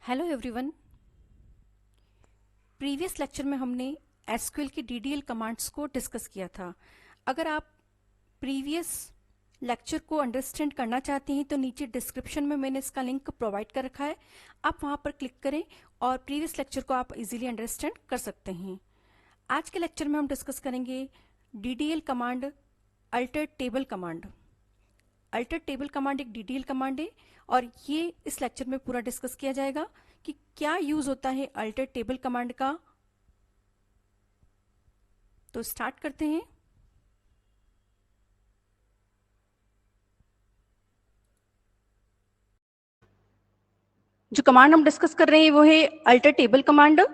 Hello everyone. Previous lecture में हमने SQL की डीडीएल कमांड्स को डिस्कस किया था। अगर आप प्रीवियस लेक्चर को अंडरस्टैंड करना चाहते हैं तो नीचे डिस्क्रिप्शन में मैंने इसका लिंक प्रोवाइड कर रखा है, आप वहां पर क्लिक करें और प्रीवियस लेक्चर को आप इजीली अंडरस्टैंड कर सकते हैं। आज के लेक्चर में हम डिस्कस करेंगे DDL command, alter table command. Alter table command एक डीडीएल कमांड है और ये इस लेक्चर में पूरा डिस्कस किया जाएगा कि क्या यूज होता है अल्टर टेबल कमांड का। तो स्टार्ट करते हैं। जो कमांड हम डिस्कस कर रहे हैं वो है अल्टर टेबल कमांड।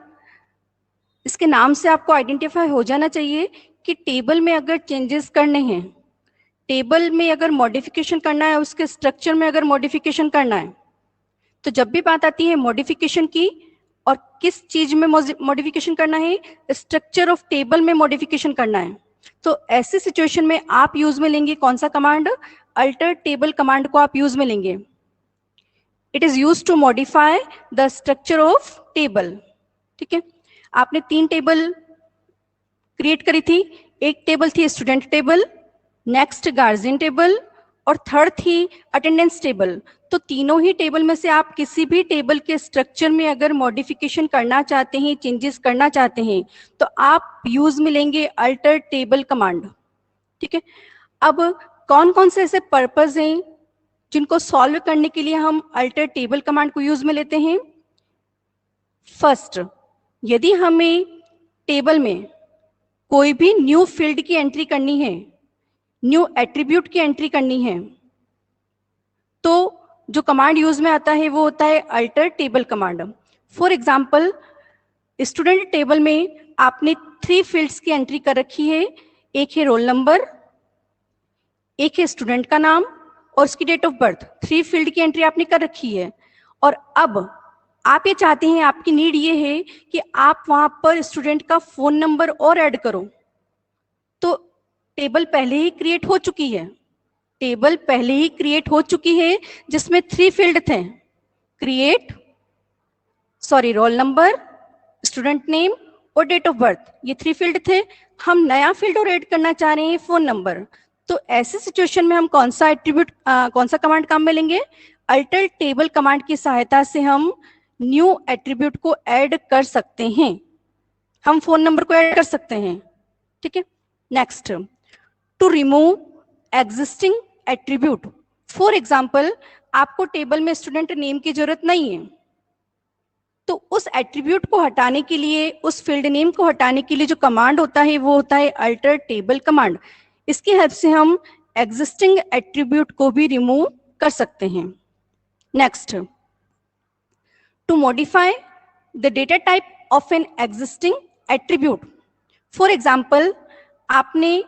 इसके नाम से आपको आइडेंटिफाई हो जाना चाहिए कि टेबल में अगर चेंजेस करने हैं, टेबल में अगर मॉडिफिकेशन करना है, उसके स्ट्रक्चर में अगर मॉडिफिकेशन करना है, तो जब भी बात आती है मॉडिफिकेशन की और किस चीज में मॉडिफिकेशन करना है, स्ट्रक्चर ऑफ टेबल में मॉडिफिकेशन करना है, तो ऐसी सिचुएशन में आप यूज में लेंगे कौन सा कमांड? अल्टर टेबल कमांड को आप यूज में लेंगे। It is use to modify the structure of table. ठीक है, आपने 3 टेबल क्रिएट करी थी। एक टेबल थी student table, next guardian table और थर्ड थी अटेंडेंस टेबल। तो तीनों ही टेबल में से आप किसी भी टेबल के स्ट्रक्चर में अगर मॉडिफिकेशन करना चाहते हैं, चेंजेस करना चाहते हैं, तो आप यूज में लेंगे अल्टर टेबल कमांड। ठीक है, अब कौन कौन से ऐसे पर्पस हैं जिनको सॉल्व करने के लिए हम अल्टर टेबल कमांड को यूज में लेते हैं? फर्स्ट, यदि हमें टेबल में कोई भी न्यू फील्ड की एंट्री करनी है, न्यू एट्रीब्यूट की एंट्री करनी है, तो जो कमांड यूज में आता है वो होता है alter table command. For example, student table में आपने 3 फील्ड्स की एंट्री कर रखी है। एक है रोल नंबर, एक है स्टूडेंट का नाम और उसकी डेट ऑफ बर्थ। 3 फील्ड की एंट्री आपने कर रखी है और अब आप ये चाहते हैं, आपकी नीड ये है कि आप वहां पर स्टूडेंट का फोन नंबर और ऐड करो। तो टेबल पहले ही क्रिएट हो चुकी है, टेबल पहले ही क्रिएट हो चुकी है जिसमें 3 फील्ड थे, रोल नंबर, स्टूडेंट नेम और डेट ऑफ बर्थ। ये 3 फील्ड थे। हम नया फील्ड और ऐड करना चाह रहे हैं, फोन नंबर। तो ऐसे सिचुएशन में हम कौन सा कमांड काम में लेंगे? अल्टर टेबल कमांड की सहायता से हम न्यू एट्रीब्यूट को ऐड कर सकते हैं, हम फोन नंबर को ऐड कर सकते हैं। ठीक है, next, to remove existing attribute. For example, आपको टेबल में स्टूडेंट नेम की जरूरत नहीं है, तो उस एट्रीब्यूट को हटाने के लिए, उस फील्ड नेम को हटाने के लिए जो कमांड होता है वो होता है अल्टर टेबल कमांड। इसकी हेल्प से हम एग्जिस्टिंग एट्रीब्यूट को भी रिमूव कर सकते हैं। Next, to modify the data type of an existing attribute. For example, आपने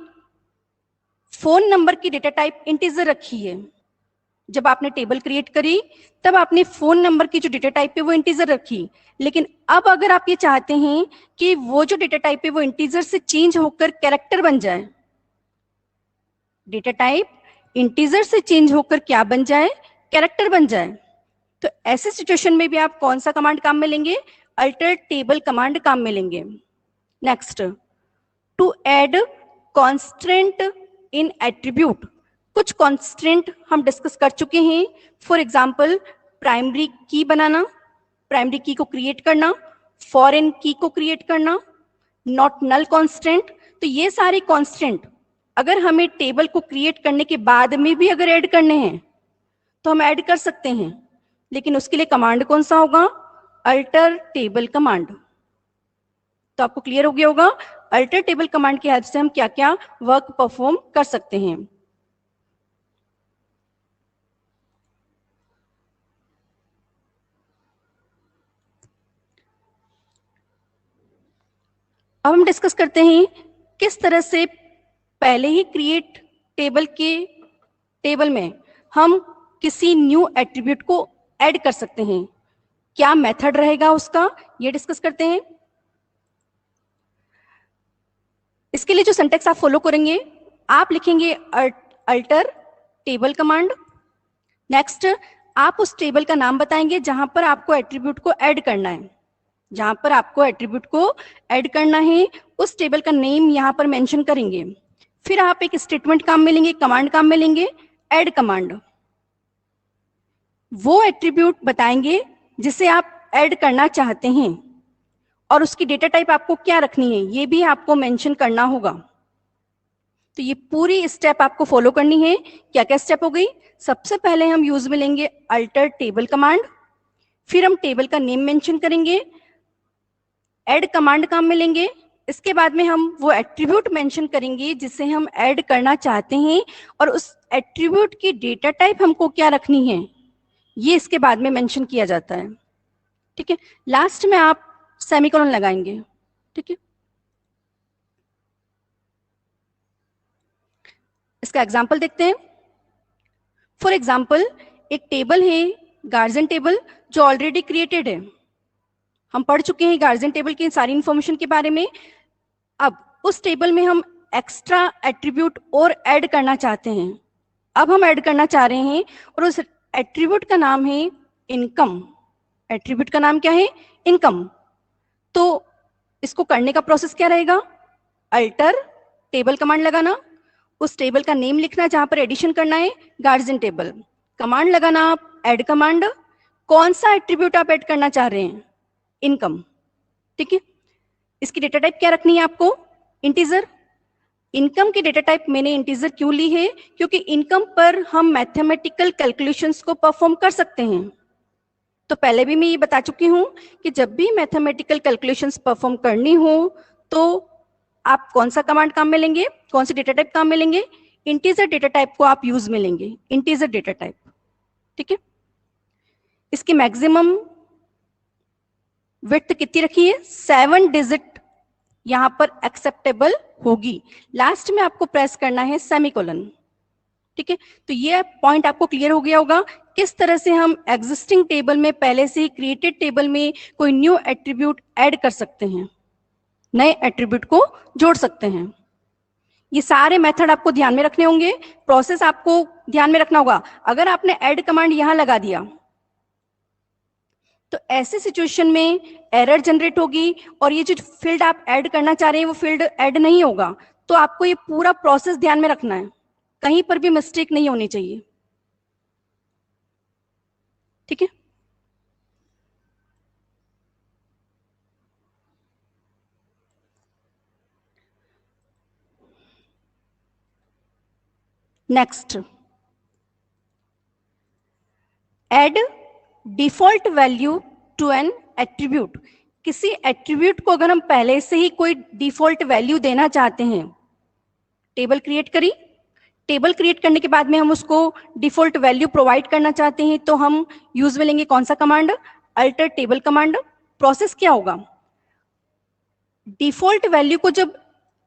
फोन नंबर की डेटा टाइप इंटीजर रखी है। जब आपने टेबल क्रिएट करी तब आपने फोन नंबर की जो डेटा टाइप है वो इंटीजर रखी, लेकिन अब अगर आप ये चाहते हैं कि वो जो डेटा टाइप है वो इंटीजर से चेंज होकर कैरेक्टर बन जाए, डेटा टाइप इंटीजर से चेंज होकर क्या बन जाए? कैरेक्टर बन जाए, तो ऐसे सिचुएशन में भी आप कौन सा कमांड काम में लेंगे? अल्टर टेबल कमांड काम में लेंगे। Next, to add constant in attribute. कुछ कॉन्स्टेंट हम डिस्कस कर चुके हैं। फॉर एग्जाम्पल, प्राइमरी की बनाना, प्राइमरी की को क्रिएट करना, फॉरेन की को क्रिएट करना, नॉट नल कॉन्स्टेंट। तो ये सारे कॉन्स्टेंट अगर हमें टेबल को क्रिएट करने के बाद में भी अगर ऐड करने हैं तो हम ऐड कर सकते हैं, लेकिन उसके लिए कमांड कौन सा होगा? Alter table command. तो आपको क्लियर हो गया होगा अल्टर टेबल कमांड की हेल्प से हम क्या क्या वर्क परफॉर्म कर सकते हैं। अब हम डिस्कस करते हैं किस तरह से पहले ही क्रिएट टेबल में हम किसी न्यू एट्रीब्यूट को ऐड कर सकते हैं। क्या मेथड रहेगा उसका, ये डिस्कस करते हैं। इसके लिए जो सिंटेक्स आप फॉलो करेंगे, आप लिखेंगे अल्टर टेबल कमांड। नेक्स्ट, आप उस टेबल का नाम बताएंगे जहां पर आपको एट्रीब्यूट को ऐड करना है। जहां पर आपको एट्रीब्यूट को ऐड करना है उस टेबल का नेम यहां पर मेंशन करेंगे। फिर आप एक स्टेटमेंट काम में लेंगे, कमांड काम में लेंगे, ऐड कमांड। वो एट्रीब्यूट बताएंगे जिसे आप ऐड करना चाहते हैं और उसकी डेटा टाइप आपको क्या रखनी है ये भी आपको मेंशन करना होगा। तो ये पूरी स्टेप आपको फॉलो करनी है। क्या क्या स्टेप हो गई? सबसे पहले हम यूज में लेंगे अल्टर टेबल कमांड, फिर हम टेबल का नेम मेंशन करेंगे, ऐड कमांड काम में लेंगे, इसके बाद में हम वो एट्रीब्यूट मेंशन करेंगे जिसे हम ऐड करना चाहते हैं और उस एट्रीब्यूट की डेटा टाइप हमको क्या रखनी है ये इसके बाद में मेंशन किया जाता है। ठीक है, लास्ट में आप सेमीकोलन लगाएंगे। ठीक है, इसका एग्जांपल देखते हैं। फॉर एग्जांपल एक टेबल है गार्जियन टेबल जो ऑलरेडी क्रिएटेड है। हम पढ़ चुके हैं गार्जियन टेबल की सारी इंफॉर्मेशन के बारे में। अब उस टेबल में हम एक्स्ट्रा एट्रीब्यूट और ऐड करना चाहते हैं। अब हम ऐड करना चाह रहे हैं और उस एट्रीब्यूट का नाम है इनकम। एट्रीब्यूट का नाम क्या है? इनकम। तो इसको करने का प्रोसेस क्या रहेगा? अल्टर टेबल कमांड लगाना, उस टेबल का नेम लिखना जहां पर एडिशन करना है, गार्जियन टेबल, कमांड लगाना आप ऐड कमांड, कौन सा एट्रीब्यूट आप ऐड करना चाह रहे हैं? इनकम। ठीक है, इसकी डेटा टाइप क्या रखनी है आपको? इंटीजर। इनकम की डेटा टाइप मैंने इंटीजर क्यों ली है? क्योंकि इनकम पर हम मैथमेटिकल कैलकुलेशंस को परफॉर्म कर सकते हैं। तो पहले भी मैं ये बता चुकी हूं कि जब भी मैथमेटिकल कैलकुलेशंस परफॉर्म करनी हो तो आप कौन सा कमांड काम में लेंगे, कौन सी डेटा टाइप काम में लेंगे? इंटीजर डेटा टाइप को आप यूज में लेंगे, इंटीजर डेटा टाइप। ठीक है, इसकी मैक्सिमम विड्थ कितनी रखी है? 7 डिजिट यहां पर एक्सेप्टेबल होगी। लास्ट में आपको प्रेस करना है सेमीकोलन। ठीक है, तो ये पॉइंट आपको क्लियर हो गया होगा किस तरह से हम एग्जिस्टिंग टेबल में, पहले से ही क्रिएटेड टेबल में कोई न्यू एट्रीब्यूट ऐड कर सकते हैं, नए एट्रीब्यूट को जोड़ सकते हैं। ये सारे मेथड आपको ध्यान में रखने होंगे, प्रोसेस आपको ध्यान में रखना होगा। अगर आपने ऐड कमांड यहां लगा दिया तो ऐसे सिचुएशन में एरर जनरेट होगी और ये जो फील्ड आप ऐड करना चाह रहे हैं वो फील्ड ऐड नहीं होगा। तो आपको ये पूरा प्रोसेस ध्यान में रखना है, कहीं पर भी मिस्टेक नहीं होनी चाहिए। ठीक है, next, add default value to an attribute. किसी एट्रीब्यूट को अगर हम पहले से ही कोई डिफॉल्ट वैल्यू देना चाहते हैं, टेबल क्रिएट करी, टेबल क्रिएट करने के बाद में हम उसको डिफॉल्ट वैल्यू प्रोवाइड करना चाहते हैं तो हम यूज में लेंगे कौन सा command? Alter table command. Process क्या होगा? डिफॉल्ट वैल्यू को जब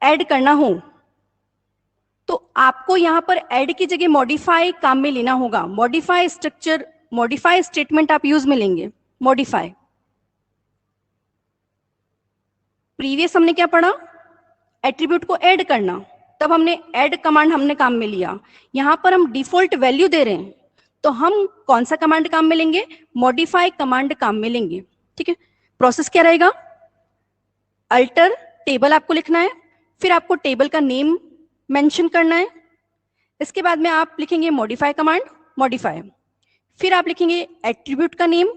ऐड करना हो तो आपको यहां पर ऐड की जगह मॉडिफाई काम में लेना होगा। मॉडिफाई स्ट्रक्चर, मॉडिफाई स्टेटमेंट आप यूज में लेंगे। मॉडिफाई, प्रीवियस हमने क्या पढ़ा? एट्रीब्यूट को ऐड करना, तब हमने ऐड कमांड हमने काम में लिया। यहां पर हम डिफॉल्ट वैल्यू दे रहे हैं तो हम कौन सा कमांड काम में लेंगे? मॉडिफाई कमांड काम में लेंगे। ठीक है, प्रोसेस क्या रहेगा? अल्टर टेबल आपको लिखना है, फिर आपको टेबल का नेम मेंशन करना है, इसके बाद में आप लिखेंगे मॉडिफाई कमांड, मॉडिफाई, फिर आप लिखेंगे एट्रीब्यूट का नेम,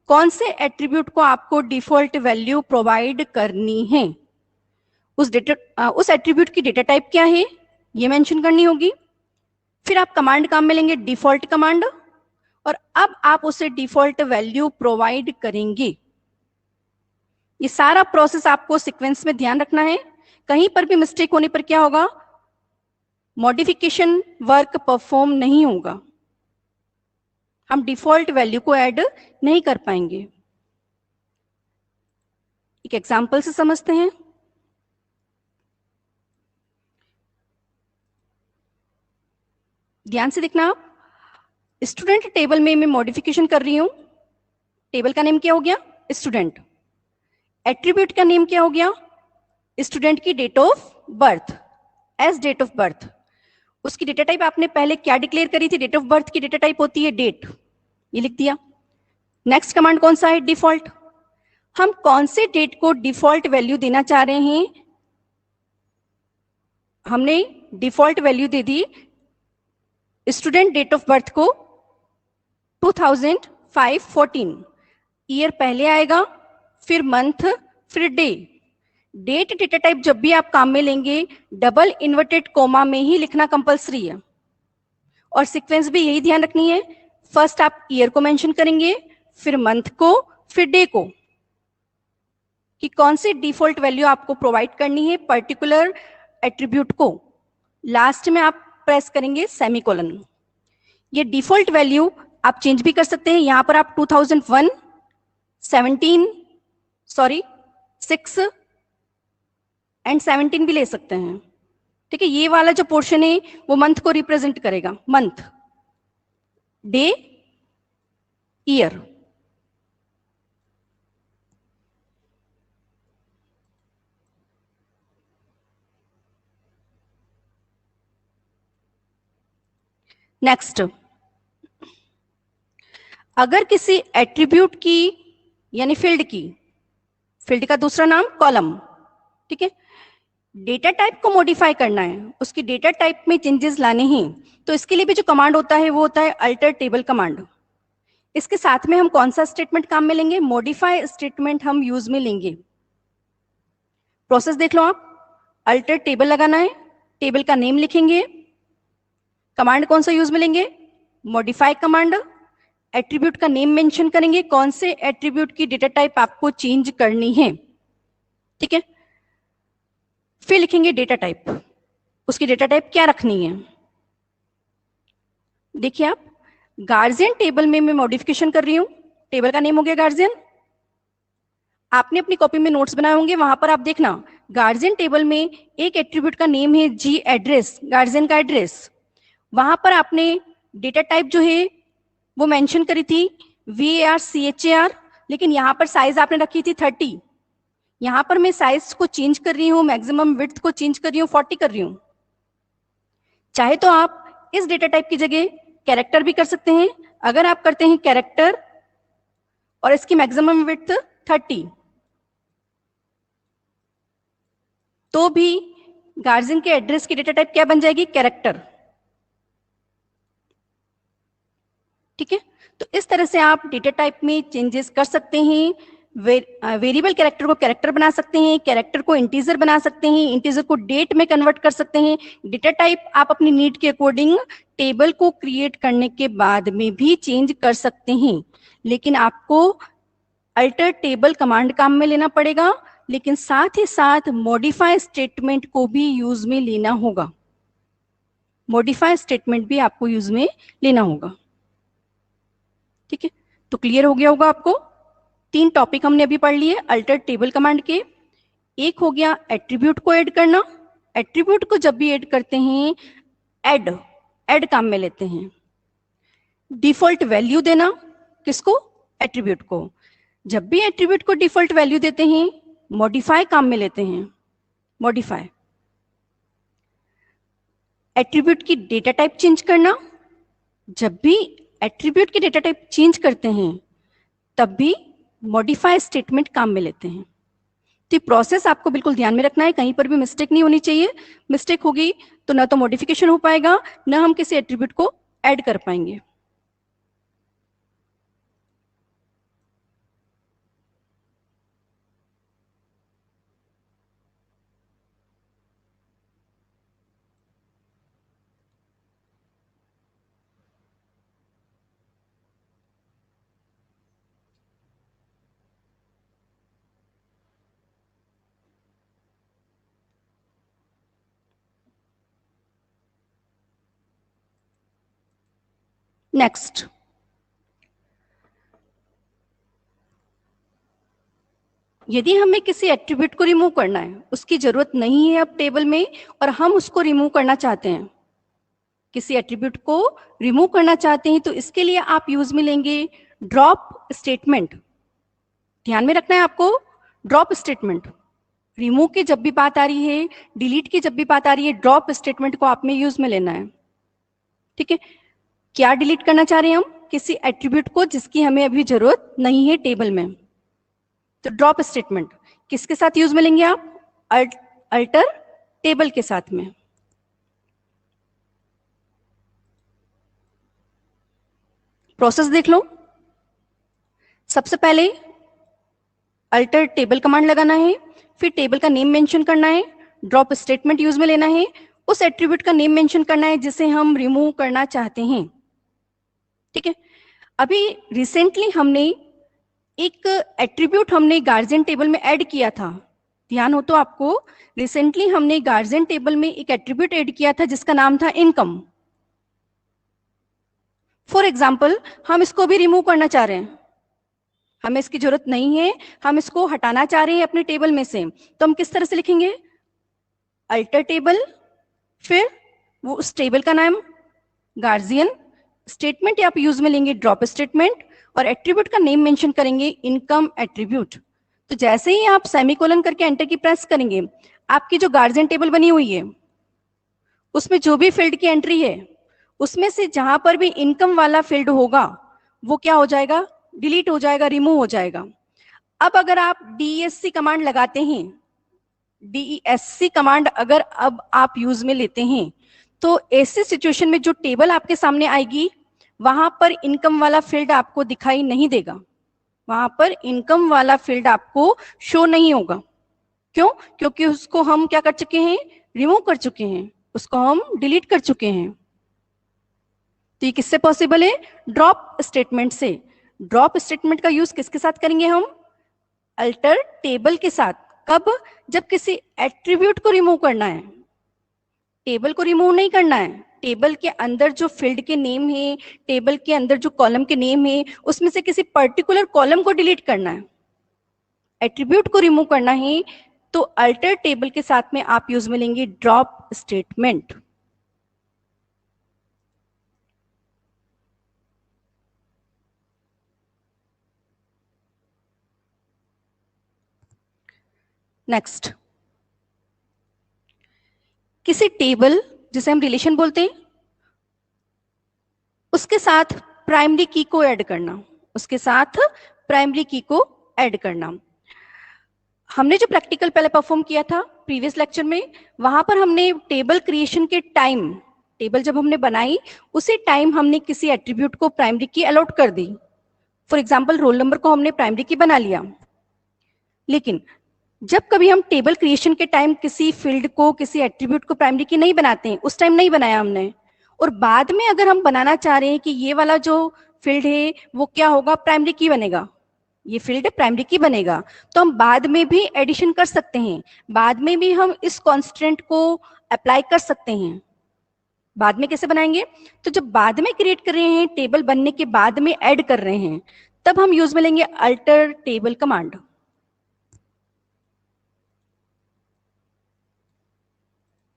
कौन से एट्रीब्यूट को आपको डिफॉल्ट वैल्यू प्रोवाइड करनी है, उस एट्रीब्यूट की डेटा टाइप क्या है ये मेंशन करनी होगी। फिर आप कमांड काम में लेंगे डिफॉल्ट कमांड और अब आप उसे डिफॉल्ट वैल्यू प्रोवाइड करेंगे। ये सारा प्रोसेस आपको सीक्वेंस में ध्यान रखना है, कहीं पर भी मिस्टेक होने पर क्या होगा? मॉडिफिकेशन वर्क परफॉर्म नहीं होगा, हम डिफॉल्ट वैल्यू को ऐड नहीं कर पाएंगे। एक एग्जांपल से समझते हैं। ध्यान से देखना आप, स्टूडेंट टेबल में मैं मॉडिफिकेशन कर रही हूं। टेबल का नेम क्या हो गया? स्टूडेंट। एट्रीब्यूट का नेम क्या हो गया? स्टूडेंट की date of birth, as date of birth. उसकी डेटा टाइप आपने पहले क्या डिक्लेयर करी थी? डेट ऑफ बर्थ की डेटा टाइप होती है डेट। ये लिख दिया। नेक्स्ट कमांड कौन सा है? डिफॉल्ट। हम कौन से डेट को डिफॉल्ट वैल्यू देना चाह रहे हैं? हमने डिफॉल्ट वैल्यू दे दी स्टूडेंट डेट ऑफ बर्थ को 2005-14। ईयर पहले आएगा, फिर मंथ, फिर डे। डेट डेटा टाइप जब भी आप काम में लेंगे डबल इन्वर्टेड कोमा में ही लिखना कंपलसरी है। और सीक्वेंस भी यही ध्यान रखनी है, फर्स्ट आप ईयर को मेंशन करेंगे, फिर मंथ को, फिर डे को, कि कौन सी डिफॉल्ट वैल्यू आपको प्रोवाइड करनी है पर्टिकुलर एट्रीब्यूट को। लास्ट में आप प्रेस करेंगे सेमीकोलन। ये डिफॉल्ट वैल्यू आप चेंज भी कर सकते हैं। यहां पर आप 2001, 17, 6 एंड 17 भी ले सकते हैं। ठीक है, ये वाला जो पोर्शन है वो मंथ को रिप्रेजेंट करेगा, मंथ, डे, ईयर। नेक्स्ट, अगर किसी एट्रीब्यूट की यानी फील्ड का दूसरा नाम कॉलम, ठीक है, डेटा टाइप को मॉडिफाई करना है, उसकी डेटा टाइप में चेंजेस लाने हैं, तो इसके लिए भी जो कमांड होता है वो होता है अल्टर टेबल कमांड। इसके साथ में हम कौन सा स्टेटमेंट काम में लेंगे? मॉडिफाई स्टेटमेंट हम यूज में लेंगे। प्रोसेस देख लो आप, अल्टर टेबल लगाना है, टेबल का नेम लिखेंगे, कमांड कौन सा यूज में लेंगे? Modify command. एट्रीब्यूट का नेम मेंशन करेंगे, कौन से एट्रीब्यूट की डेटा टाइप आपको चेंज करनी है, ठीक है। फिर लिखेंगे डेटा टाइप, उसकी डेटा टाइप क्या रखनी है। देखिए आप, गार्जियन टेबल में मैं मॉडिफिकेशन कर रही हूं, टेबल का नेम हो गया गार्जियन। आपने अपनी कॉपी में नोट्स बनाए होंगे, वहां पर आप देखना गार्जियन टेबल में एक एट्रीब्यूट का नेम है जी एड्रेस, गार्जियन का एड्रेस। वहां पर आपने डेटा टाइप जो है वो मेंशन करी थी VAR, लेकिन यहां पर साइज आपने रखी थी 30। यहां पर मैं साइज को चेंज कर रही हूं, मैक्सिमम विड्थ को चेंज कर रही हूं, 40 कर रही हूं। चाहे तो आप इस डेटा टाइप की जगह कैरेक्टर भी कर सकते हैं। अगर आप करते हैं कैरेक्टर और इसकी मैक्सिमम विड्थ 30, तो भी गार्जियन के एड्रेस की डेटा टाइप क्या बन जाएगी? कैरेक्टर। ठीक है, तो इस तरह से आप डेटा टाइप में चेंजेस कर सकते हैं। वेरिएबल कैरेक्टर को कैरेक्टर बना सकते हैं, कैरेक्टर को इंटीजर बना सकते हैं, इंटीजर को डेट में कन्वर्ट कर सकते हैं। डेटा टाइप आप अपनी नीड के अकॉर्डिंग टेबल को क्रिएट करने के बाद में भी चेंज कर सकते हैं, लेकिन आपको अल्टर टेबल कमांड काम में लेना पड़ेगा, लेकिन साथ ही साथ मॉडिफाई स्टेटमेंट को भी यूज में लेना होगा। मॉडिफाई स्टेटमेंट भी आपको यूज में लेना होगा। ठीक है, तो क्लियर हो गया होगा आपको। 3 टॉपिक हमने अभी पढ़ लिए अल्टर टेबल कमांड के। एक हो गया एट्रीब्यूट को ऐड करना। एट्रीब्यूट को जब भी ऐड करते हैं ऐड काम में लेते हैं। डिफॉल्ट वैल्यू देना, किसको? एट्रीब्यूट को। जब भी एट्रीब्यूट को डिफॉल्ट वैल्यू देते हैं मॉडिफाई काम में लेते हैं। मॉडिफाई, एट्रीब्यूट की डेटा टाइप चेंज करना। जब भी एट्रीब्यूट की डेटा टाइप चेंज करते हैं तब भी मॉडिफाई स्टेटमेंट काम में लेते हैं। तो प्रोसेस आपको बिल्कुल ध्यान में रखना है, कहीं पर भी मिस्टेक नहीं होनी चाहिए। मिस्टेक होगी तो ना तो मॉडिफिकेशन हो पाएगा, ना हम किसी एट्रीब्यूट को ऐड कर पाएंगे। नेक्स्ट, यदि हमें किसी एट्रीब्यूट को रिमूव करना है, उसकी जरूरत नहीं है अब टेबल में, और हम उसको रिमूव करना चाहते हैं, किसी एट्रीब्यूट को रिमूव करना चाहते हैं, तो इसके लिए आप यूज में लेंगे ड्रॉप स्टेटमेंट। ध्यान में रखना है आपको, ड्रॉप स्टेटमेंट। रिमूव की जब भी बात आ रही है, डिलीट की जब भी बात आ रही है, ड्रॉप स्टेटमेंट को आप में यूज में लेना है। ठीक है, क्या डिलीट करना चाह रहे हैं हम? किसी एट्रीब्यूट को जिसकी हमें अभी जरूरत नहीं है टेबल में। तो ड्रॉप स्टेटमेंट किसके साथ यूज में लेंगे आप? अल्टर टेबल के साथ में। प्रोसेस देख लो। सबसे पहले अल्टर टेबल कमांड लगाना है, फिर टेबल का नेम मेंशन करना है, ड्रॉप स्टेटमेंट यूज में लेना है, उस एट्रीब्यूट का नेम मेंशन करना है जिसे हम रिमूव करना चाहते हैं। ठीक है, अभी रिसेंटली हमने एक एट्रीब्यूट हमने गार्जियन टेबल में ऐड किया था, ध्यान हो तो आपको। रिसेंटली हमने गार्जियन टेबल में एक एट्रीब्यूट ऐड किया था जिसका नाम था इनकम। फॉर एग्जाम्पल हम इसको भी रिमूव करना चाह रहे हैं, हमें इसकी जरूरत नहीं है, हम इसको हटाना चाह रहे हैं अपने टेबल में से। तो हम किस तरह से लिखेंगे? अल्टर टेबल, फिर वो उस टेबल का नाम गार्जियन, स्टेटमेंट आप यूज में लेंगे ड्रॉप स्टेटमेंट, और एट्रीब्यूट का नेम मेंशन करेंगे इनकम एट्रीब्यूट। तो जैसे ही आप सेमीकोलन करके एंटर की प्रेस करेंगे, आपकी जो गार्जियन टेबल बनी हुई है उसमें जो भी फील्ड की एंट्री है उसमें से जहां पर भी इनकम वाला फील्ड होगा वो क्या हो जाएगा? डिलीट हो जाएगा, रिमूव हो जाएगा। अब अगर आप डीएससी कमांड लगाते हैं, डीएससी कमांड अगर अब आप यूज में लेते हैं, तो ऐसी सिचुएशन में जो टेबल आपके सामने आएगी वहां पर इनकम वाला फील्ड आपको दिखाई नहीं देगा, वहां पर इनकम वाला फील्ड आपको शो नहीं होगा। क्यों? क्योंकि उसको हम क्या कर चुके हैं? रिमूव कर चुके हैं, उसको हम डिलीट कर चुके हैं। तो ये किससे पॉसिबल है? ड्रॉप स्टेटमेंट से। ड्रॉप स्टेटमेंट का यूज किसके साथ करेंगे हम? अल्टर टेबल के साथ। कब? जब किसी एट्रीब्यूट को रिमूव करना है, टेबल को रिमूव नहीं करना है। टेबल के अंदर जो फील्ड के नेम है, टेबल के अंदर जो कॉलम के नेम है, उसमें से किसी पर्टिकुलर कॉलम को डिलीट करना है, एट्रीब्यूट को रिमूव करना है। तो अल्टर टेबल के साथ में आप यूज में लेंगे ड्रॉप स्टेटमेंट। नेक्स्ट, किसी टेबल जिसे हम रिलेशन बोलते हैं उसके साथ प्राइमरी की को ऐड करना, उसके साथ प्राइमरी की को ऐड करना। हमने जो प्रैक्टिकल पहले परफॉर्म किया था प्रीवियस लेक्चर में, वहां पर हमने टेबल क्रिएशन के टाइम, टेबल जब हमने बनाई उसी टाइम हमने किसी एट्रीब्यूट को प्राइमरी की अलॉट कर दी। फॉर एग्जांपल रोल नंबर को हमने प्राइमरी की बना लिया, लेकिन जब कभी हम टेबल क्रिएशन के टाइम किसी फील्ड को, किसी एट्रीब्यूट को प्राइमरी की नहीं बनाते हैं, उस टाइम नहीं बनाया हमने, और बाद में अगर हम बनाना चाह रहे हैं कि ये वाला जो फील्ड है वो क्या होगा? प्राइमरी की बनेगा, ये फील्ड प्राइमरी की बनेगा, तो हम बाद में भी एडिशन कर सकते हैं, बाद में भी हम इस कॉन्स्टेंट को अप्लाई कर सकते हैं। बाद में कैसे बनाएंगे? तो जब बाद में क्रिएट कर रहे हैं, टेबल बनने के बाद में ऐड कर रहे हैं, तब हम यूज में लेंगे अल्टर टेबल कमांड।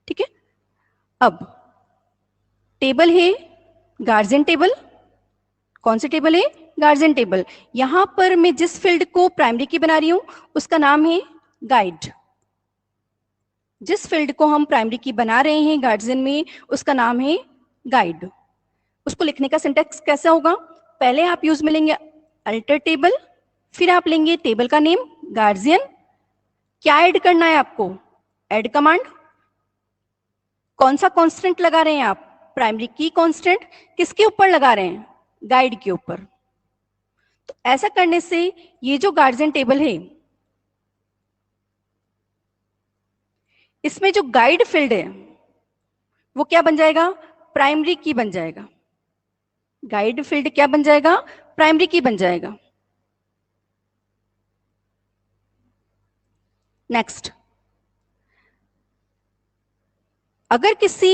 ठीक है, अब टेबल है गार्जियन टेबल। कौन सी टेबल है? Guardian table. यहां पर मैं जिस फील्ड को प्राइमरी की बना रही हूं उसका नाम है गाइड। जिस फील्ड को हम प्राइमरी की बना रहे हैं गार्जियन में उसका नाम है गाइड। उसको लिखने का सिंटेक्स कैसा होगा? पहले आप यूज में लेंगे अल्टर टेबल, फिर आप लेंगे टेबल का नेम गार्जियन। क्या ऐड करना है आपको? Add command. कौन सा कांस्टेंट लगा रहे हैं आप? प्राइमरी की कांस्टेंट। किसके ऊपर लगा रहे हैं? गाइड के ऊपर। तो ऐसा करने से ये जो गार्जियन टेबल है इसमें जो गाइड फील्ड है वो क्या बन जाएगा? प्राइमरी की बन जाएगा। गाइड फील्ड क्या बन जाएगा? प्राइमरी की बन जाएगा। नेक्स्ट, अगर किसी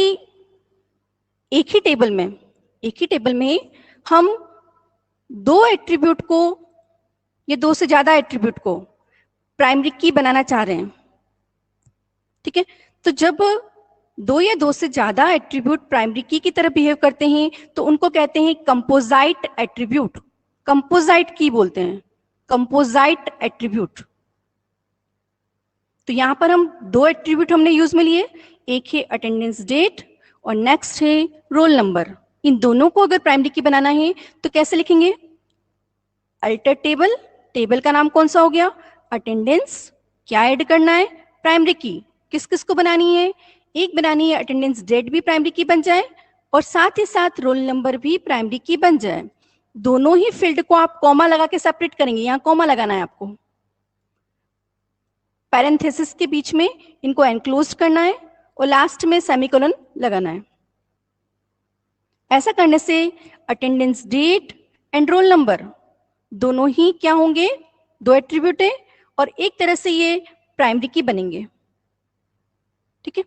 एक ही टेबल में हम दो एट्रीब्यूट को या दो से ज्यादा एट्रीब्यूट को प्राइमरी की बनाना चाह रहे हैं, ठीक है, तो जब दो या दो से ज्यादा एट्रीब्यूट प्राइमरी की तरह बिहेव करते हैं तो उनको कहते हैं कंपोजाइट एट्रीब्यूट। कंपोजाइट की बोलते हैं, कंपोजाइट एट्रीब्यूट। तो यहां पर हम दो एट्रीब्यूट हमने यूज में लिए, एक है अटेंडेंस डेट और नेक्स्ट है रोल नंबर। इन दोनों को अगर प्राइमरी की बनाना है तो कैसे लिखेंगे? अल्टर टेबल, टेबल का नाम कौन सा हो गया? अटेंडेंस। क्या ऐड करना है? प्राइमरी की। किस किस को बनानी है? एक बनानी है अटेंडेंस डेट भी प्राइमरी की बन जाए और साथ ही साथ रोल नंबर भी प्राइमरी की बन जाए। दोनों ही फील्ड को आप कॉमा लगा के सेपरेट करेंगे, यहां कॉमा लगाना है आपको, पैरेंथेसिस के बीच में इनको एनक्लोज करना है और लास्ट में सेमीकोलन लगाना है। ऐसा करने से attendance date and roll number दोनों ही क्या होंगे? दो एट्रीब्यूट है और एक तरह से ये प्राइमरी की बनेंगे। ठीक है,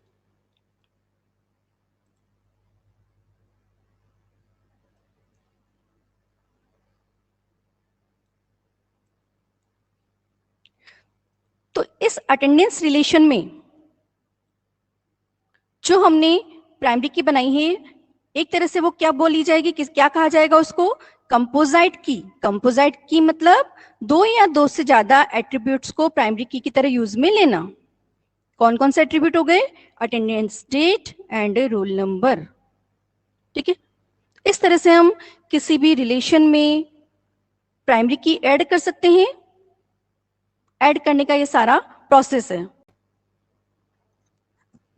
तो इस अटेंडेंस रिलेशन में जो हमने प्राइमरी की बनाई है, एक तरह से वो क्या बोली जाएगी, क्या कहा जाएगा उसको? कंपोजाइट की। कंपोजाइट की मतलब दो या दो से ज्यादा एट्रीब्यूट्स को प्राइमरी की तरह यूज में लेना। कौन कौन से एट्रीब्यूट हो गए? Attendance date and roll number. ठीक है, इस तरह से हम किसी भी रिलेशन में प्राइमरी की ऐड कर सकते हैं। ऐड करने का ये सारा प्रोसेस है।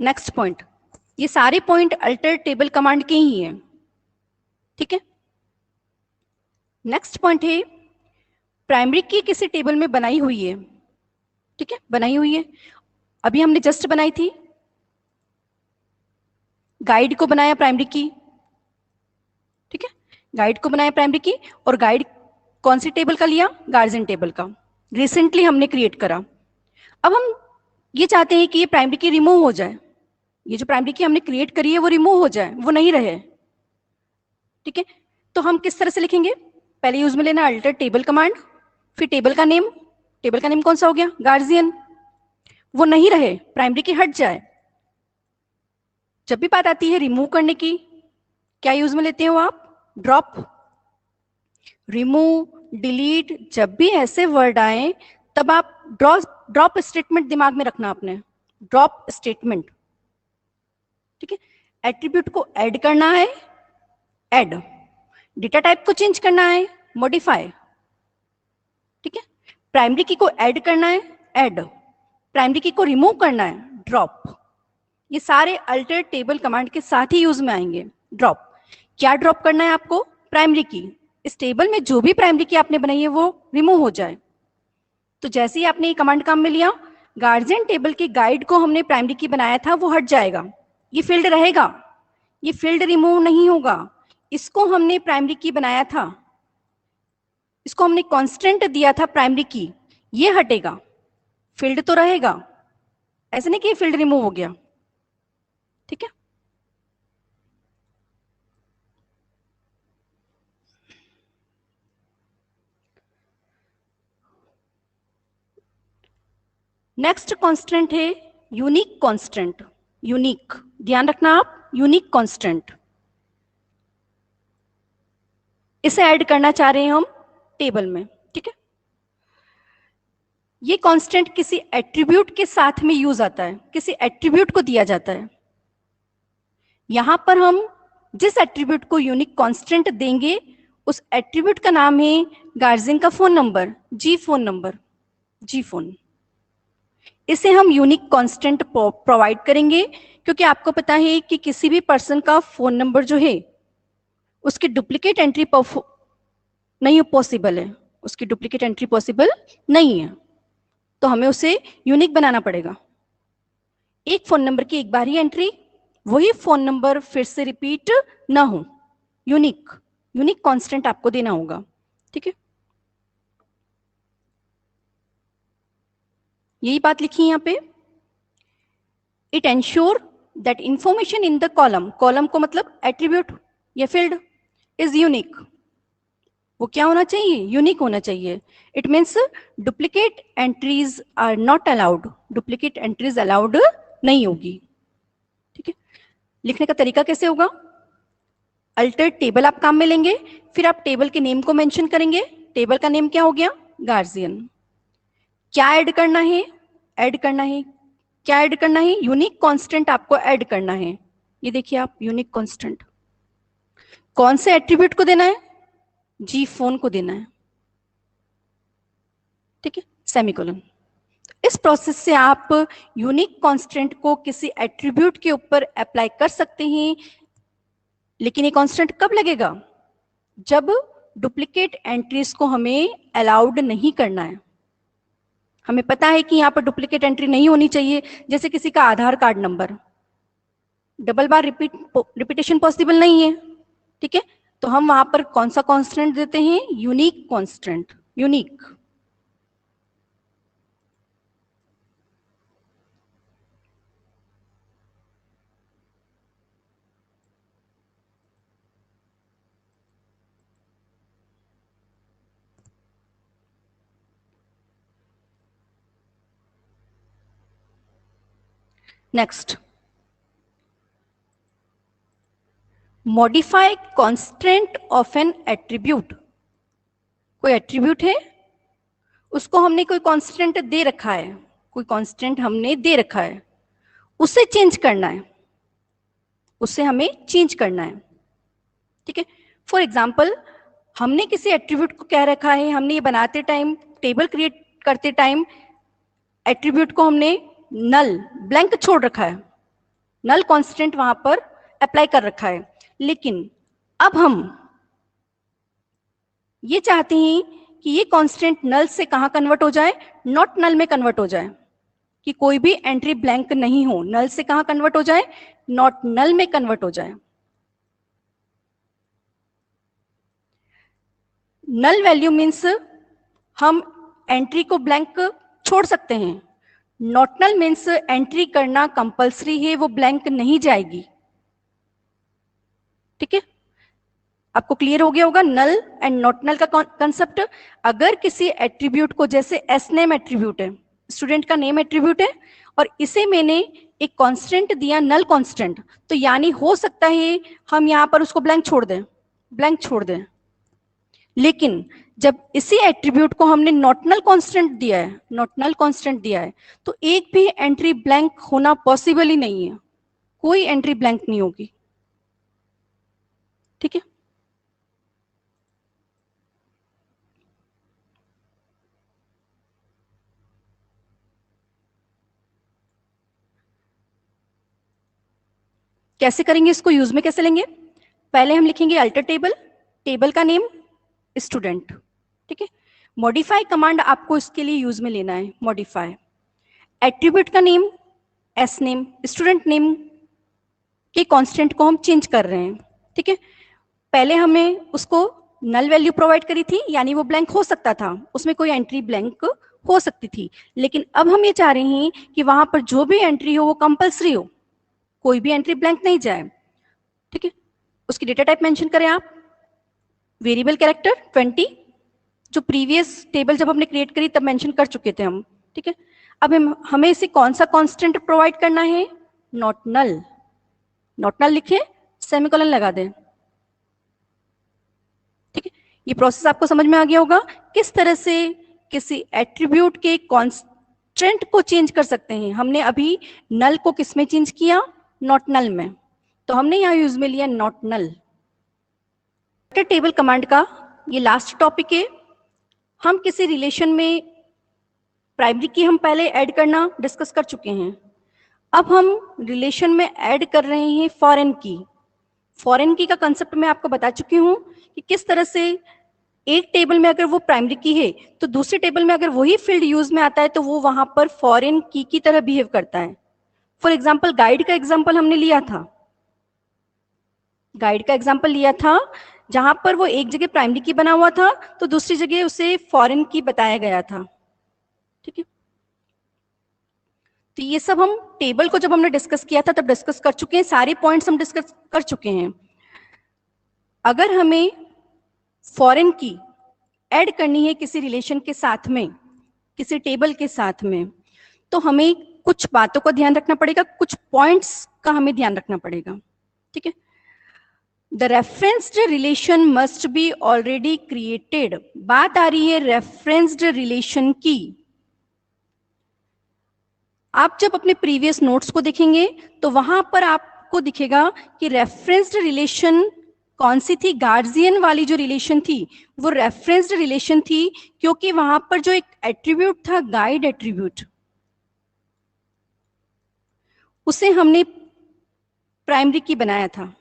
नेक्स्ट पॉइंट, ये सारे पॉइंट अल्टर टेबल कमांड के ही हैं। ठीक है, नेक्स्ट पॉइंट है प्राइमरी की किसी टेबल में बनाई हुई है। ठीक है, बनाई हुई है, अभी हमने जस्ट बनाई थी, गाइड को बनाया प्राइमरी की। ठीक है, गाइड को बनाया प्राइमरी की और गाइड कौन सी टेबल का लिया? गार्जियन टेबल का, रिसेंटली हमने क्रिएट करा। अब हम ये चाहते हैं कि ये प्राइमरी की रिमूव हो जाए, ये जो प्राइमरी की हमने क्रिएट करी है वो रिमूव हो जाए, वो नहीं रहे। ठीक है, तो हम किस तरह से लिखेंगे? पहले यूज में लेना अल्टर टेबल कमांड, फिर टेबल का नेम। टेबल का नेम कौन सा हो गया? गार्जियन। वो नहीं रहे, प्राइमरी की हट जाए। जब भी बात आती है रिमूव करने की, क्या यूज में लेते हो आप? ड्रॉप। रिमूव, डिलीट, जब भी ऐसे वर्ड आए तब आप ड्रॉप स्टेटमेंट दिमाग में रखना आपने, ड्रॉप स्टेटमेंट। ठीक है, एट्रीब्यूट को ऐड करना है, ऐड। डेटा टाइप को चेंज करना है, मॉडिफाई। ठीक है, प्राइमरी की को ऐड करना है, ऐड। प्राइमरी की को रिमूव करना है, ड्रॉप। ये सारे अल्टर टेबल कमांड के साथ ही यूज में आएंगे। ड्रॉप, क्या ड्रॉप करना है आपको? प्राइमरी की। इस टेबल में जो भी प्राइमरी की आपने बनाई है वो रिमूव हो जाए। तो जैसे ही आपने ये कमांड काम में लिया, गार्जियन टेबल के गाइड को हमने प्राइमरी की बनाया था वो हट जाएगा, ये फील्ड रहेगा, ये फील्ड रिमूव नहीं होगा। इसको हमने प्राइमरी की बनाया था, इसको हमने कांस्टेंट दिया था प्राइमरी की, ये हटेगा, फील्ड तो रहेगा। ऐसे नहीं कि फील्ड रिमूव हो गया। ठीक है, नेक्स्ट कांस्टेंट है यूनिक कांस्टेंट। यूनिक, ध्यान रखना आप, यूनिक कांस्टेंट, इसे ऐड करना चाह रहे हैं हम टेबल में। ठीक है, ये कांस्टेंट किसी एट्रीब्यूट के साथ में यूज आता है, किसी एट्रीब्यूट को दिया जाता है। यहां पर हम जिस एट्रीब्यूट को यूनिक कांस्टेंट देंगे उस एट्रीब्यूट का नाम है गार्जियन का फोन नंबर, जी फोन नंबर, जी फोन। इसे हम यूनिक कांस्टेंट प्रोवाइड करेंगे क्योंकि आपको पता है कि किसी भी पर्सन का फोन नंबर जो है उसकी डुप्लीकेट एंट्री नहीं पॉसिबल है, उसकी डुप्लीकेट एंट्री पॉसिबल नहीं है, तो हमें उसे यूनिक बनाना पड़ेगा। एक फोन नंबर की एक बार ही एंट्री, वही फोन नंबर फिर से रिपीट ना हो, यूनिक, यूनिक कांस्टेंट आपको देना होगा। ठीक है, यही बात लिखी है यहां पे। It ensure that information in the column, column को मतलब एट्रीब्यूट या फील्ड, इज यूनिक। वो क्या होना चाहिए? यूनिक होना चाहिए। It means duplicate entries are not allowed, duplicate entries allowed नहीं होगी। ठीक है, लिखने का तरीका कैसे होगा? अल्टर टेबल आप काम में लेंगे, फिर आप टेबल के नेम को मेंशन करेंगे। टेबल का नेम क्या हो गया? गार्जियन। क्या ऐड करना है? ऐड करना है, क्या ऐड करना है? यूनिक कांस्टेंट आपको ऐड करना है। ये देखिए आप, यूनिक कांस्टेंट। कौन से एट्रीब्यूट को देना है? जी फोन को देना है, ठीक है, सेमीकोलन। इस प्रोसेस से आप यूनिक कांस्टेंट को किसी एट्रीब्यूट के ऊपर अप्लाई कर सकते हैं, लेकिन ये कांस्टेंट कब लगेगा? जब डुप्लीकेट एंट्रीज को हमें अलाउड नहीं करना है। हमें पता है कि यहाँ पर डुप्लीकेट एंट्री नहीं होनी चाहिए, जैसे किसी का आधार कार्ड नंबर डबल बार रिपीटेशन पॉसिबल नहीं है, ठीक है, तो हम वहां पर कौन सा कांस्टेंट देते हैं? Unique constant, unique. Next, modify constant of N attribute. कोई एट्रीब्यूट है, उसको हमने कोई कांस्टेंट दे रखा है, कोई कांस्टेंट हमने दे रखा है, उसे चेंज करना है, उसे हमें चेंज करना है, ठीक है। फॉर एग्जाम्पल, हमने किसी एट्रीब्यूट को कह रखा है, हमने ये बनाते टाइम, टेबल क्रिएट करते टाइम एट्रीब्यूट को हमने नल, ब्लैंक छोड़ रखा है, नल कांस्टेंट वहां पर अप्लाई कर रखा है। लेकिन अब हम ये चाहते हैं कि ये कांस्टेंट नल से कहां कन्वर्ट हो जाए? नॉट नल में कन्वर्ट हो जाए, कि कोई भी एंट्री ब्लैंक नहीं हो। नल से कहां कन्वर्ट हो जाए? नॉट नल में कन्वर्ट हो जाए। नल वैल्यू मीन्स हम एंट्री को ब्लैंक छोड़ सकते हैं, नॉट नल मीन्स एंट्री करना कंपलसरी है, वो ब्लैंक नहीं जाएगी, ठीक है। आपको क्लियर हो गया होगा नल एंड नॉट नल का कंसेप्ट। अगर किसी एट्रीब्यूट को, जैसे एस नेम एट्रीब्यूट है, स्टूडेंट का नेम एट्रीब्यूट है, और इसे मैंने एक कांस्टेंट दिया, नल कांस्टेंट, तो यानी हो सकता है हम यहां पर उसको ब्लैंक छोड़ दें, ब्लैंक छोड़ दें। लेकिन जब इसी एट्रीब्यूट को हमने नॉटनल कांस्टेंट दिया है, नॉटनल कांस्टेंट दिया है, तो एक भी एंट्री ब्लैंक होना पॉसिबल ही नहीं है, कोई एंट्री ब्लैंक नहीं होगी, ठीक है। कैसे करेंगे इसको, यूज में कैसे लेंगे? पहले हम लिखेंगे अल्टर टेबल, टेबल का नेम स्टूडेंट, ठीक है। मॉडिफाई कमांड आपको इसके लिए यूज में लेना है, मॉडिफाई। एट्रीब्यूट का name S name, student name के कांस्टेंट को हम चेंज कर रहे हैं, ठीक है। पहले हमें उसको नल वैल्यू प्रोवाइड करी थी, यानी वो ब्लैंक हो सकता था, उसमें कोई एंट्री ब्लैंक हो सकती थी। लेकिन अब हम ये चाह रहे हैं कि वहां पर जो भी एंट्री हो वो कंपलसरी हो, कोई भी एंट्री ब्लैंक नहीं जाए, ठीक है। उसकी डेटा टाइप मेंशन करें आप, वेरिएबल कैरेक्टर 20, जो प्रीवियस टेबल जब हमने क्रिएट करी तब मेंशन कर चुके थे हम, ठीक है। अब हमें इसे कौन सा कांस्टेंट प्रोवाइड करना है? नॉट नल, नॉट नल लिखे, सेमीकोलन लगा दें, ठीक है। ये प्रोसेस आपको समझ में आ गया होगा, किस तरह से किसी एट्रीब्यूट के कांस्टेंट को चेंज कर सकते हैं। हमने अभी नल को किस में चेंज किया? नॉट नल में, तो हमने यहां यूज में लिया नॉट नल। टेबल कमांड का ये लास्ट टॉपिक है। हम किसी रिलेशन में प्राइमरी की हम पहले ऐड करना डिस्कस कर चुके हैं, अब हम रिलेशन में ऐड कर रहे हैं फॉरेन की। फॉरेन की का कंसेप्ट मैं आपको बता चुकी हूं कि किस तरह से एक टेबल में अगर वो प्राइमरी की है तो दूसरे टेबल में अगर वही फील्ड यूज में आता है तो वो वहां पर फॉरेन की तरह बिहेव करता है। फॉर एग्जाम्पल, गाइड का एग्जाम्पल हमने लिया था, गाइड का एग्जाम्पल लिया था जहां पर वो एक जगह प्राइमरी की बना हुआ था तो दूसरी जगह उसे फॉरेन की बताया गया था, ठीक है। तो ये सब हम टेबल को जब हमने डिस्कस किया था तब डिस्कस कर चुके हैं, सारे पॉइंट्स हम डिस्कस कर चुके हैं। अगर हमें फॉरेन की ऐड करनी है किसी रिलेशन के साथ में, किसी टेबल के साथ में, तो हमें कुछ बातों का ध्यान रखना पड़ेगा, कुछ पॉइंट्स का हमें ध्यान रखना पड़ेगा, ठीक है। The referenced relation must be already created. बात आ रही है रेफरेंस्ड रिलेशन की। आप जब अपने प्रीवियस नोट्स को देखेंगे तो वहां पर आपको दिखेगा कि रेफरेंस्ड रिलेशन कौन सी थी? गार्जियन वाली जो रिलेशन थी वो रेफरेंस्ड रिलेशन थी, क्योंकि वहां पर जो एक एट्रीब्यूट था गाइड एट्रीब्यूट, उसे हमने प्राइमरी की बनाया था।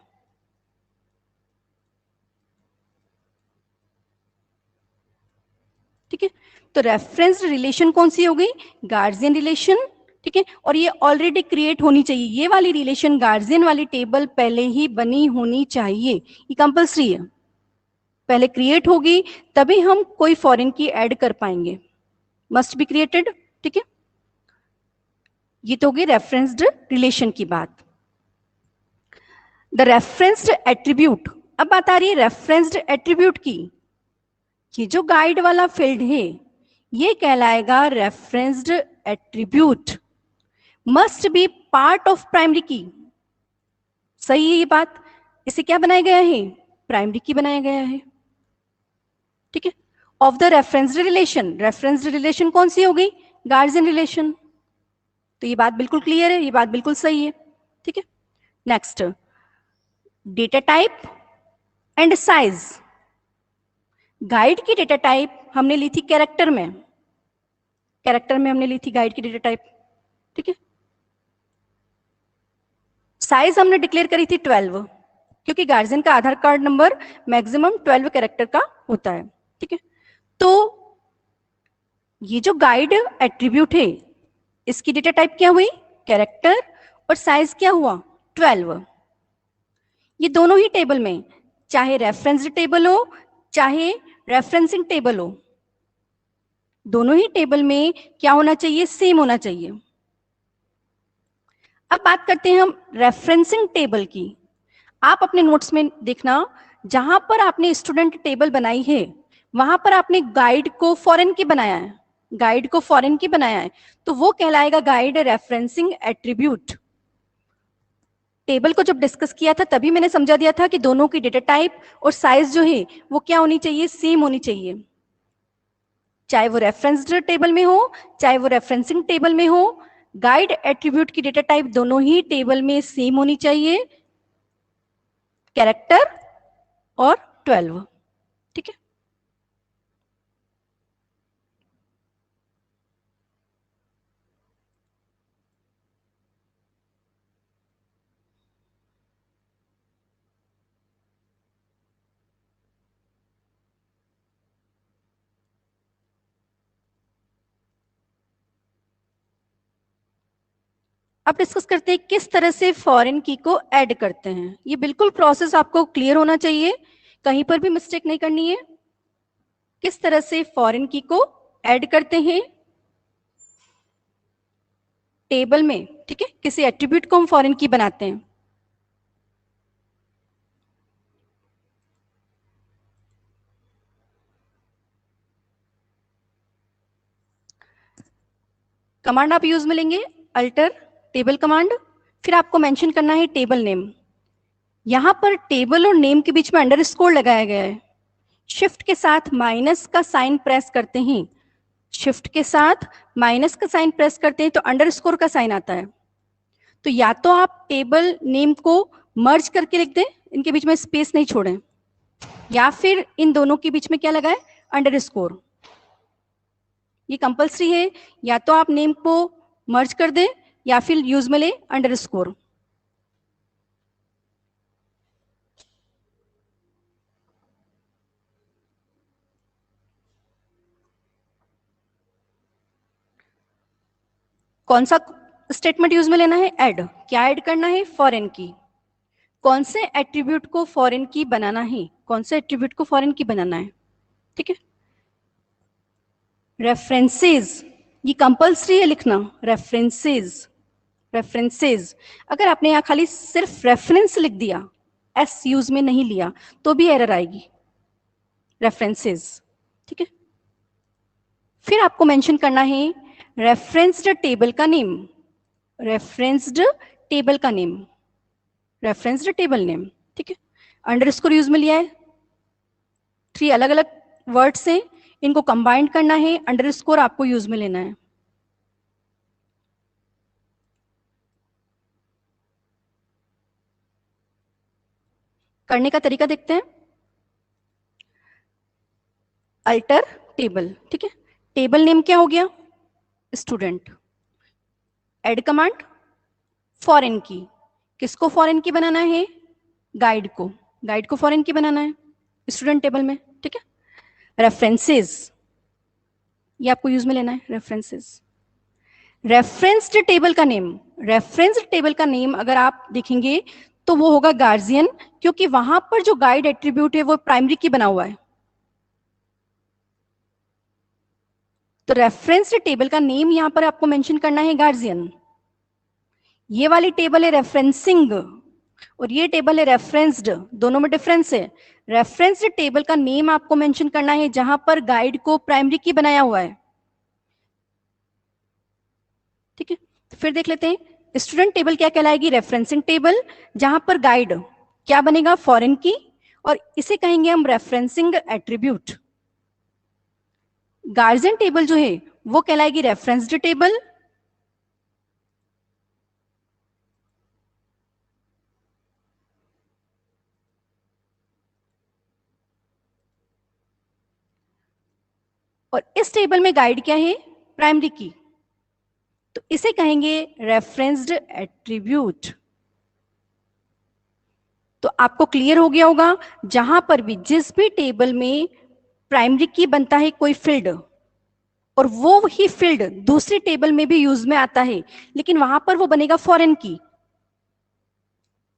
ठीक है, तो रेफरेंस्ड रिलेशन कौन सी हो गई? Guardian relation. ठीक है, और ये ऑलरेडी क्रिएट होनी चाहिए, ये वाली रिलेशन गार्जियन वाली टेबल पहले ही बनी होनी चाहिए, ये कंपल्सरी है, पहले क्रिएट होगी तभी हम कोई फॉरेन की ऐड कर पाएंगे, मस्ट बी क्रिएटेड। ठीक है, ये तो होगी रेफरेंस्ड रिलेशन की बात। द रेफरेंस्ड एट्रीब्यूट, अब बात आ रही है रेफरेंस्ड एट्रीब्यूट की। ये जो गाइड वाला फील्ड है ये कहलाएगा referenced attribute, must be part of primary की। सही है ये बात? इसे क्या बनाया गया है? प्राइमरी की बनाया गया है। ठीक है, of the referenced relation, referenced relation कौन सी हो गई? Guardian relation. तो ये बात बिल्कुल क्लियर है, ये बात बिल्कुल सही है। ठीक है, next, data type and size. Guide की डेटा टाइप हमने ली थी कैरेक्टर में, कैरेक्टर में हमने ली थी गाइड की डेटा टाइप। ठीक है, साइज हमने डिक्लेयर करी थी 12, क्योंकि गार्जियन का आधार कार्ड नंबर मैक्सिमम 12 कैरेक्टर का होता है। ठीक है, तो ये जो गाइड एट्रीब्यूट है इसकी डेटा टाइप क्या हुई? कैरेक्टर, और साइज क्या हुआ? 12। ये दोनों ही टेबल में, चाहे रेफरेंस टेबल हो चाहे रेफरेंसिंग टेबल हो, दोनों ही टेबल में क्या होना चाहिए? सेम होना चाहिए। अब बात करते हैं हम रेफरेंसिंग टेबल की। आप अपने नोट्स में देखना, जहां पर आपने स्टूडेंट टेबल बनाई है वहां पर आपने गाइड को फॉरेन की बनाया है, गाइड को फॉरेन की बनाया है, तो वो कहलाएगा गाइड रेफरेंसिंग एट्रीब्यूट। टेबल को जब डिस्कस किया था तभी मैंने समझा दिया था कि दोनों की डेटा टाइप और साइज जो है वो क्या होनी चाहिए? सेम होनी चाहिए, चाहे वो रेफरेंस्ड टेबल में हो चाहे वो रेफरेंसिंग टेबल में हो। गाइड एट्रीब्यूट की डेटा टाइप दोनों ही टेबल में सेम होनी चाहिए, कैरेक्टर और 12। ठीक है, अब डिस्कस करते हैं किस तरह से फॉरेन की को ऐड करते हैं। ये बिल्कुल प्रोसेस आपको क्लियर होना चाहिए, कहीं पर भी मिस्टेक नहीं करनी है। किस तरह से फॉरेन की को ऐड करते हैं टेबल में। ठीक है, किसी एट्रीब्यूट को हम फॉरेन की बनाते हैं। कमांड आप यूज में लेंगे अल्टर टेबल कमांड, फिर आपको मेंशन करना है टेबल नेम। यहां पर टेबल और नेम के बीच में अंडरस्कोर लगाया गया है, शिफ्ट के साथ माइनस का साइन प्रेस करते हैं, शिफ्ट के साथ माइनस का साइन प्रेस करते हैं तो अंडरस्कोर का साइन आता है। तो या तो आप टेबल नेम को मर्ज करके लिख दें, इनके बीच में स्पेस नहीं छोड़ें, या फिर इन दोनों के बीच में क्या लगाए? अंडरस्कोर। ये कंपलसरी है, या तो आप नेम को मर्ज कर दें या फिर यूज में ले अंडरस्कोर। कौन सा स्टेटमेंट यूज में लेना है? ऐड। क्या ऐड करना है? फॉरेन की। कौन से एट्रीब्यूट को फॉरेन की बनाना है? कौन से एट्रीब्यूट को फॉरेन की बनाना है? ठीक है, रेफरेंसेस, ये कंपल्सरी है लिखना, रेफरेंसेस, रेफरेंसेस। अगर आपने यहां खाली सिर्फ रेफरेंस लिख दिया, एस यूज में नहीं लिया, तो भी एरर आएगी। रेफरेंसेस। ठीक है, फिर आपको मेंशन करना है रेफरेंस्ड टेबल का नेम, रेफरेंस्ड टेबल का नेम, रेफरेंस्ड टेबल नेम। ठीक है, अंडरस्कोर यूज में लिया है, 3 अलग अलग वर्ड्स हैं, इनको कंबाइंड करना है, अंडरस्कोर आपको यूज में लेना है। करने का तरीका देखते हैं। अल्टर टेबल, ठीक है। टेबल नेम क्या हो गया? स्टूडेंट। एड कमांड फॉरेन की, किसको फॉरेन की बनाना है? गाइड को, गाइड को फॉरेन की बनाना है स्टूडेंट टेबल में, ठीक है। रेफरेंसेस, ये आपको यूज में लेना है, रेफरेंसेस। रेफरेंस्ड टेबल का नेम, रेफरेंस्ड टेबल का नेम अगर आप देखेंगे तो वो होगा गार्जियन, क्योंकि वहां पर जो गाइड एट्रीब्यूट है वो प्राइमरी की बना हुआ है। तो रेफरेंस्ड टेबल का नेम यहां पर आपको मेंशन करना है गार्जियन। ये वाली टेबल है रेफरेंसिंग और ये टेबल है रेफरेंस्ड, दोनों में डिफरेंस है। रेफरेंस्ड टेबल का नेम आपको मेंशन करना है जहां पर गाइड को प्राइमरी की बनाया हुआ है, ठीक है। तो फिर देख लेते हैं स्टूडेंट टेबल क्या कहलाएगी? रेफरेंसिंग टेबल, जहां पर गाइड क्या बनेगा? फॉरेन की, और इसे कहेंगे हम रेफरेंसिंग एट्रीब्यूट। गार्जियन टेबल जो है वो कहलाएगी रेफरेंस्ड टेबल, और इस टेबल में गाइड क्या है? प्राइमरी की, तो इसे कहेंगे रेफरेंस्ड एट्रीब्यूट। तो आपको क्लियर हो गया होगा, जहां पर भी जिस भी टेबल में प्राइमरी की बनता है कोई फील्ड, और वो ही फील्ड दूसरी टेबल में भी यूज में आता है, लेकिन वहां पर वो बनेगा फॉरेन की।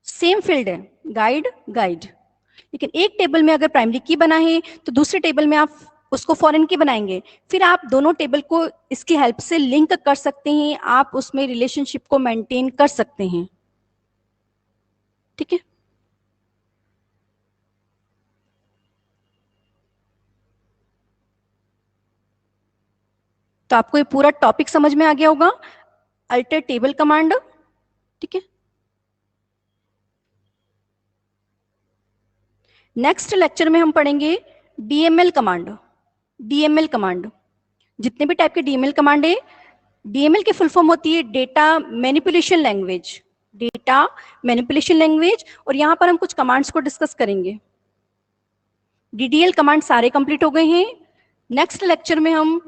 सेम फील्ड है, गाइड गाइड, लेकिन एक टेबल में अगर प्राइमरी की बना है तो दूसरे टेबल में आप उसको फॉरेन की बनाएंगे। फिर आप दोनों टेबल को इसकी हेल्प से लिंक कर सकते हैं, आप उसमें रिलेशनशिप को मेंटेन कर सकते हैं, ठीक है। तो आपको ये पूरा टॉपिक समझ में आ गया होगा, अल्टर टेबल कमांड, ठीक है। नेक्स्ट लेक्चर में हम पढ़ेंगे डीएमएल कमांड। डीएमएल कमांड, जितने भी टाइप के डीएमएल कमांड है, डीएमएल की फुल फॉर्म होती है data manipulation language, data manipulation language, और यहां पर हम कुछ कमांड्स को डिस्कस करेंगे। डीडीएल कमांड सारे कंप्लीट हो गए हैं। नेक्स्ट लेक्चर में हम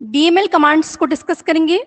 डीएमएल कमांड्स को डिस्कस करेंगे।